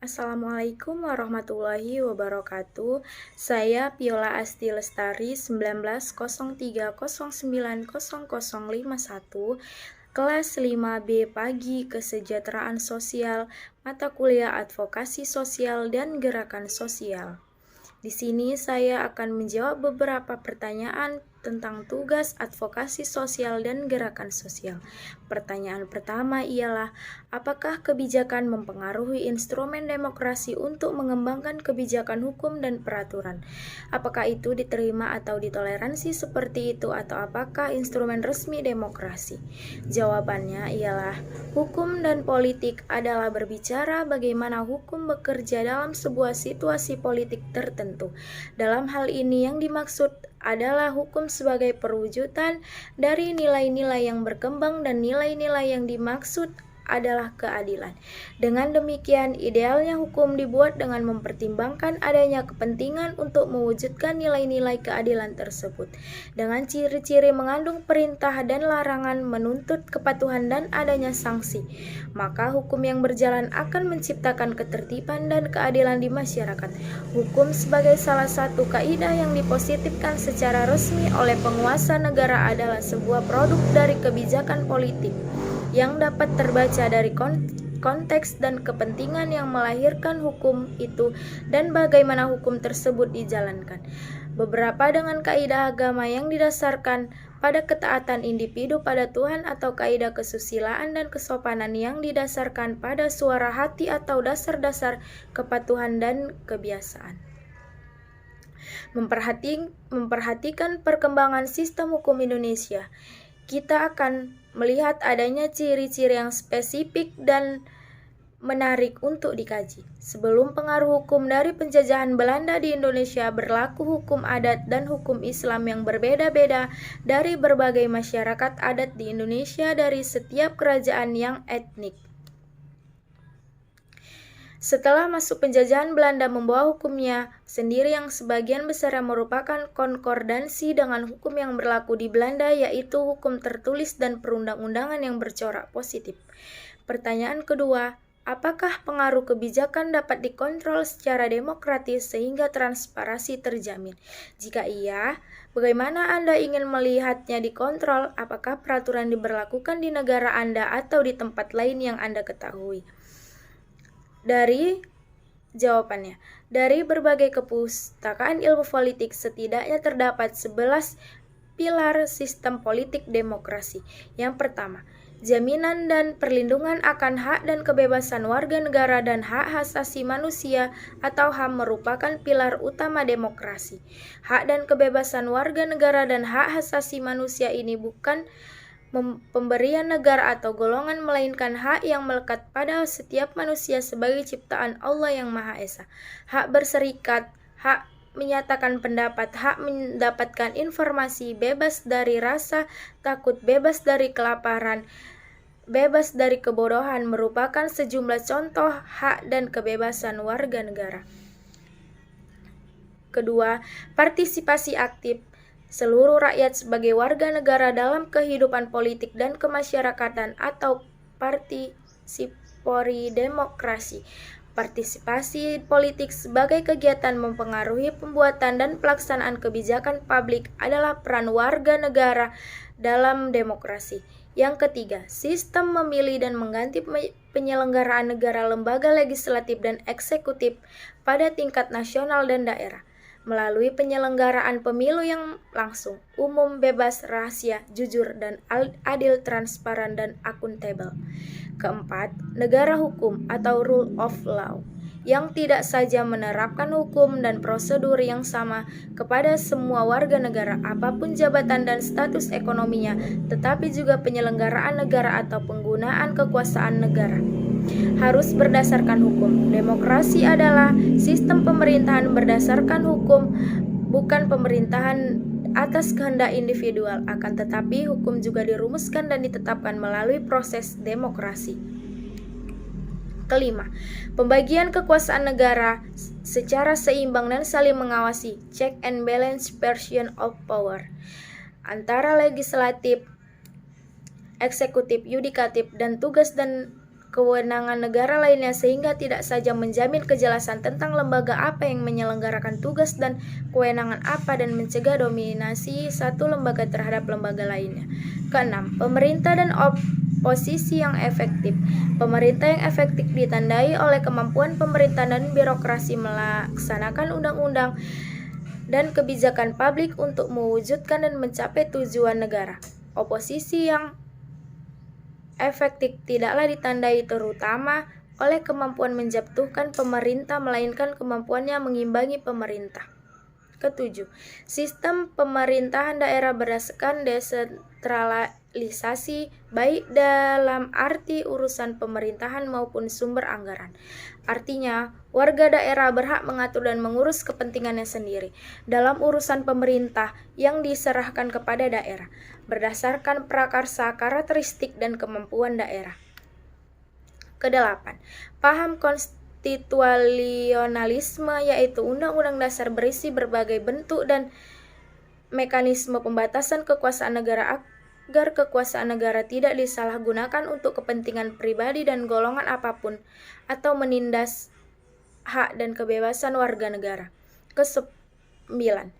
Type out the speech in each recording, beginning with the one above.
Assalamualaikum warahmatullahi wabarakatuh. Saya Piola Asti Lestari 1903090051, kelas 5B Pagi Kesejahteraan Sosial, mata kuliah Advokasi Sosial dan Gerakan Sosial. Di sini saya akan menjawab beberapa pertanyaan tentang tugas advokasi sosial dan gerakan sosial. Pertanyaan pertama ialah, apakah kebijakan mempengaruhi instrumen demokrasi untuk mengembangkan kebijakan hukum dan peraturan? Apakah itu diterima atau ditoleransi seperti itu, atau apakah instrumen resmi demokrasi? Jawabannya ialah, hukum dan politik adalah berbicara bagaimana hukum bekerja dalam sebuah situasi politik tertentu. Dalam hal ini yang dimaksud adalah hukum sebagai perwujudan dari nilai-nilai yang berkembang, dan nilai-nilai yang dimaksud adalah keadilan. Dengan demikian, idealnya hukum dibuat dengan mempertimbangkan adanya kepentingan untuk mewujudkan nilai-nilai keadilan tersebut, dengan ciri-ciri mengandung perintah dan larangan, menuntut kepatuhan dan adanya sanksi. Maka hukum yang berjalan akan menciptakan ketertiban dan keadilan di masyarakat. Hukum sebagai salah satu kaidah yang dipositifkan secara resmi oleh penguasa negara adalah sebuah produk dari kebijakan politik yang dapat terbaca dari konteks dan kepentingan yang melahirkan hukum itu dan bagaimana hukum tersebut dijalankan. Beberapa dengan kaidah agama yang didasarkan pada ketaatan individu pada Tuhan, atau kaidah kesusilaan dan kesopanan yang didasarkan pada suara hati atau dasar-dasar kepatuhan dan kebiasaan. Memperhatikan perkembangan sistem hukum Indonesia, kita akan melihat adanya ciri-ciri yang spesifik dan menarik untuk dikaji. Sebelum pengaruh hukum dari penjajahan Belanda di Indonesia, berlaku hukum adat dan hukum Islam yang berbeda-beda dari berbagai masyarakat adat di Indonesia dari setiap kerajaan yang etnik. Setelah masuk penjajahan, Belanda membawa hukumnya sendiri yang sebagian besar merupakan konkordansi dengan hukum yang berlaku di Belanda, yaitu hukum tertulis dan perundang-undangan yang bercorak positif. Pertanyaan kedua, apakah pengaruh kebijakan dapat dikontrol secara demokratis sehingga transparansi terjamin? Jika iya, bagaimana Anda ingin melihatnya dikontrol? Apakah peraturan diberlakukan di negara Anda atau di tempat lain yang Anda ketahui? Dari berbagai kepustakaan ilmu politik, setidaknya terdapat 11 pilar sistem politik demokrasi. Yang pertama, jaminan dan perlindungan akan hak dan kebebasan warga negara dan hak asasi manusia atau HAM merupakan pilar utama demokrasi. Hak dan kebebasan warga negara dan hak asasi manusia ini bukan pemberian negara atau golongan, melainkan hak yang melekat pada setiap manusia sebagai ciptaan Allah yang Maha Esa. Hak berserikat, hak menyatakan pendapat, hak mendapatkan informasi, bebas dari rasa takut, bebas dari kelaparan, bebas dari kebodohan merupakan sejumlah contoh hak dan kebebasan warga negara. Kedua, partisipasi aktif. Seluruh rakyat sebagai warga negara dalam kehidupan politik dan kemasyarakatan atau partisipasi demokrasi. Partisipasi politik sebagai kegiatan mempengaruhi pembuatan dan pelaksanaan kebijakan publik adalah peran warga negara dalam demokrasi. Yang ketiga, sistem memilih dan mengganti penyelenggaraan negara, lembaga legislatif dan eksekutif pada tingkat nasional dan daerah melalui penyelenggaraan pemilu yang langsung, umum, bebas, rahasia, jujur, dan adil, transparan, dan akuntabel. Keempat, negara hukum atau rule of law, yang tidak saja menerapkan hukum dan prosedur yang sama kepada semua warga negara, apapun jabatan dan status ekonominya, tetapi juga penyelenggaraan negara atau penggunaan kekuasaan negara harus berdasarkan hukum. Demokrasi adalah sistem pemerintahan berdasarkan hukum, bukan pemerintahan atas kehendak individual, akan tetapi hukum juga dirumuskan dan ditetapkan melalui proses demokrasi. Kelima, pembagian kekuasaan negara secara seimbang dan saling mengawasi, check and balance partition of power, antara legislatif, eksekutif, yudikatif, dan tugas dan kewenangan negara lainnya sehingga tidak saja menjamin kejelasan tentang lembaga apa yang menyelenggarakan tugas dan kewenangan apa dan mencegah dominasi satu lembaga terhadap lembaga lainnya. Keenam, pemerintah dan oposisi yang efektif. Pemerintah yang efektif ditandai oleh kemampuan pemerintah dan birokrasi melaksanakan undang-undang dan kebijakan publik untuk mewujudkan dan mencapai tujuan negara. Oposisi yang efektif tidaklah ditandai terutama oleh kemampuan menjatuhkan pemerintah, melainkan kemampuannya mengimbangi pemerintah. Ketujuh, sistem pemerintahan daerah berdasarkan desentralisasi baik dalam arti urusan pemerintahan maupun sumber anggaran. Artinya, warga daerah berhak mengatur dan mengurus kepentingannya sendiri dalam urusan pemerintah yang diserahkan kepada daerah, berdasarkan prakarsa, karakteristik, dan kemampuan daerah. Kedelapan, paham konstitusionalisme yaitu undang-undang dasar berisi berbagai bentuk dan mekanisme pembatasan kekuasaan negara agar kekuasaan negara tidak disalahgunakan untuk kepentingan pribadi dan golongan apapun atau menindas hak dan kebebasan warga negara. Kesembilan,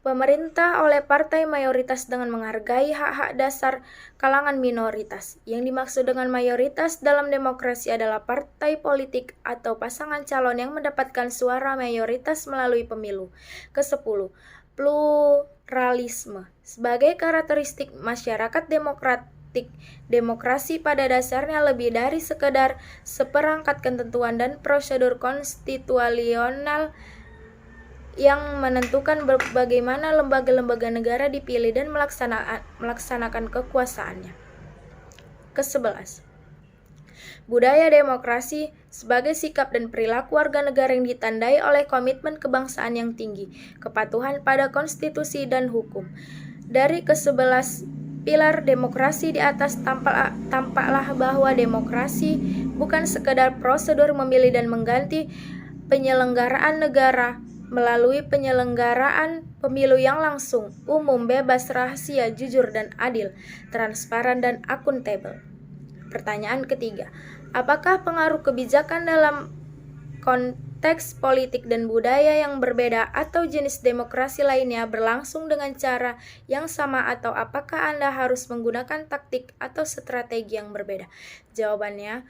pemerintah oleh partai mayoritas dengan menghargai hak-hak dasar kalangan minoritas. Yang dimaksud dengan mayoritas dalam demokrasi adalah partai politik atau pasangan calon yang mendapatkan suara mayoritas melalui pemilu. Kesepuluh, pluralisme. Sebagai karakteristik masyarakat demokratik, demokrasi pada dasarnya lebih dari sekedar seperangkat ketentuan dan prosedur konstitusional yang menentukan bagaimana lembaga-lembaga negara dipilih dan melaksanakan kekuasaannya. Kesebelas, budaya demokrasi sebagai sikap dan perilaku warga negara yang ditandai oleh komitmen kebangsaan yang tinggi, kepatuhan pada konstitusi dan hukum. Dari ke-11 pilar demokrasi di atas tampaklah bahwa demokrasi bukan sekedar prosedur memilih dan mengganti penyelenggaraan negara melalui penyelenggaraan pemilu yang langsung, umum, bebas, rahasia, jujur, dan adil, transparan, dan akuntabel. Pertanyaan ketiga, apakah pengaruh kebijakan dalam konteks politik dan budaya yang berbeda atau jenis demokrasi lainnya berlangsung dengan cara yang sama atau apakah Anda harus menggunakan taktik atau strategi yang berbeda? Jawabannya,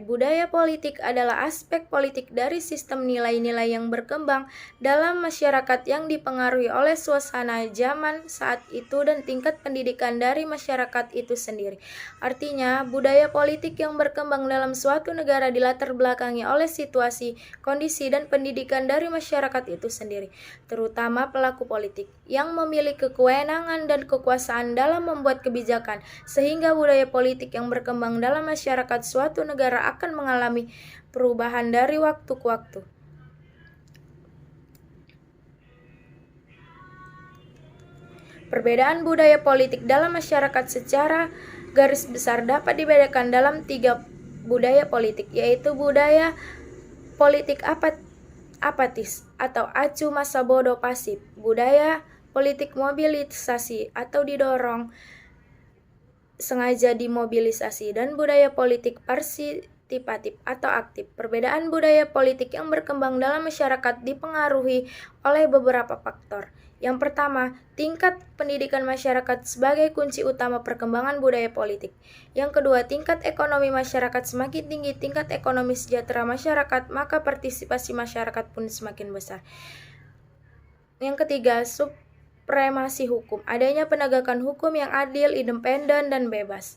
budaya politik adalah aspek politik dari sistem nilai-nilai yang berkembang dalam masyarakat yang dipengaruhi oleh suasana zaman saat itu dan tingkat pendidikan dari masyarakat itu sendiri. Artinya, budaya politik yang berkembang dalam suatu negara dilatar belakangi oleh situasi, kondisi, dan pendidikan dari masyarakat itu sendiri, terutama pelaku politik yang memiliki kewenangan dan kekuasaan dalam membuat kebijakan, sehingga budaya politik yang berkembang dalam masyarakat suatu negara akan mengalami perubahan dari waktu ke waktu. Perbedaan budaya politik dalam masyarakat secara garis besar dapat dibedakan dalam 3 budaya politik, yaitu budaya politik apatis atau acu masa bodoh pasif, budaya politik mobilisasi atau didorong sengaja dimobilisasi, dan budaya politik partisipatif atau aktif. Perbedaan budaya politik yang berkembang dalam masyarakat dipengaruhi oleh beberapa faktor. Yang pertama, tingkat pendidikan masyarakat sebagai kunci utama perkembangan budaya politik. Yang kedua, tingkat ekonomi masyarakat semakin tinggi tingkat ekonomi sejahtera masyarakat, maka partisipasi masyarakat pun semakin besar. Yang ketiga, supremasi hukum, adanya penegakan hukum yang adil, independen, dan bebas.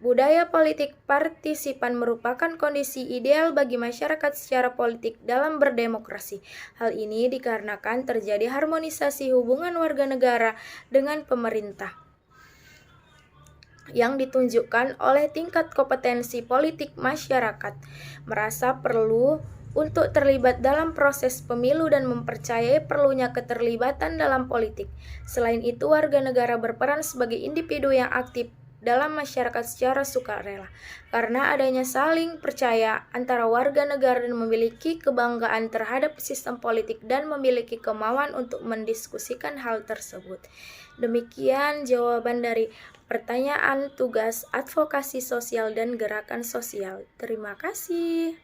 Budaya politik partisipan merupakan kondisi ideal bagi masyarakat secara politik dalam berdemokrasi. Hal ini dikarenakan terjadi harmonisasi hubungan warga negara dengan pemerintah yang ditunjukkan oleh tingkat kompetensi politik masyarakat, merasa perlu untuk terlibat dalam proses pemilu dan mempercayai perlunya keterlibatan dalam politik. Selain itu, warga negara berperan sebagai individu yang aktif dalam masyarakat secara sukarela, karena adanya saling percaya antara warga negara dan memiliki kebanggaan terhadap sistem politik dan memiliki kemauan untuk mendiskusikan hal tersebut. Demikian jawaban dari pertanyaan tugas advokasi sosial dan gerakan sosial. Terima kasih.